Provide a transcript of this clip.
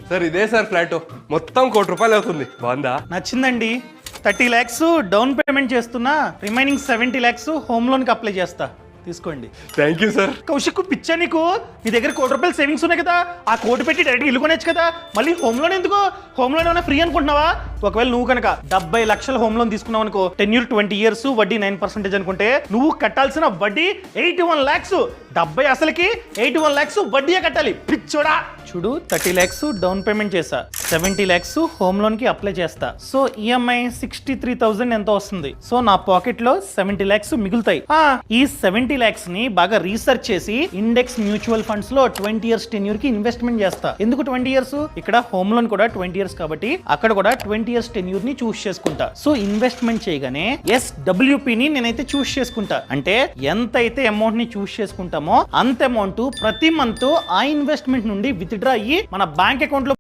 Sir ఇదే sir flat మొత్తం ₹1,00,00,000 అవుతుంది. బాగుందా? నచ్చిందండి. 30 lakhs డౌన్ పేమెంట్ చేస్తున్నా, రిమైనింగ్ 70 lakhs హోమ్ లోన్కి అప్లై చేస్తా, తీసుకోండి. Thank you sir. కౌశిక్ పిచ్చా నీకు? నీ దగ్గర ₹1,00,00,000 సేవింగ్స్ ఉన్నాయి కదా, ఆ కోటి పెట్టి డైరెక్ట్ ఇల్లు కొనొచ్చు కదా, మళ్ళీ హోమ్ లోన్ ఎందుకు? హోమ్ లోన్ ఏమైనా ఫ్రీ అనుకుంటున్నావా? ఒకవేళ నువ్వు కనుక 70 లక్షల హోమ్ లోన్ తీసుకున్నావు అనుకో, టెన్యూర్ 20 years, వడ్డీ 9% అనుకుంటే నువ్వు కట్టాల్సిన వడ్డీ 81 lakhs. 70 అసలుకి 81 lakhs వడ్డీయే కట్టాలి. పిచ్చోడా చూడు, 30 lakhs డౌన్ పేమెంట్ చేసా, 70 lakhs హోమ్ లోన్ కి అప్లై చేస్తా. సో ఈఎంఐ 63,000 ఎంతో వస్తుంది. సో నా పాకెట్ లో 70 lakhs మిగులుతాయి. ఈ 70 lakhs ని బాగా రీసెర్చ్ చేసి ఇండెక్స్ మ్యూచువల్ ఫండ్స్ లో 20 years టెన్యూర్ కి ఇన్వెస్ట్మెంట్ చేస్తా. ఎందుకు 20 years? ఇక్కడ హోమ్ లోన్ కూడా 20 years కాబట్టి అక్కడ కూడా 20 years టెన్యూర్ ని చూస్ చేసుకుంటా. సో ఇన్వెస్ట్మెంట్ చేయగానే SWP ని నేనైతే చూస్ చేసుకుంటా. అంటే ఎంత అయితే అమౌంట్ ని చూస్ చేసుకుంటామో అంత అమౌంట్ ప్రతి మంత్ ఆ ఇన్వెస్ట్మెంట్ నుండి విత్డ్రా అయ్యి మన బ్యాంక్ అకౌంట్ లో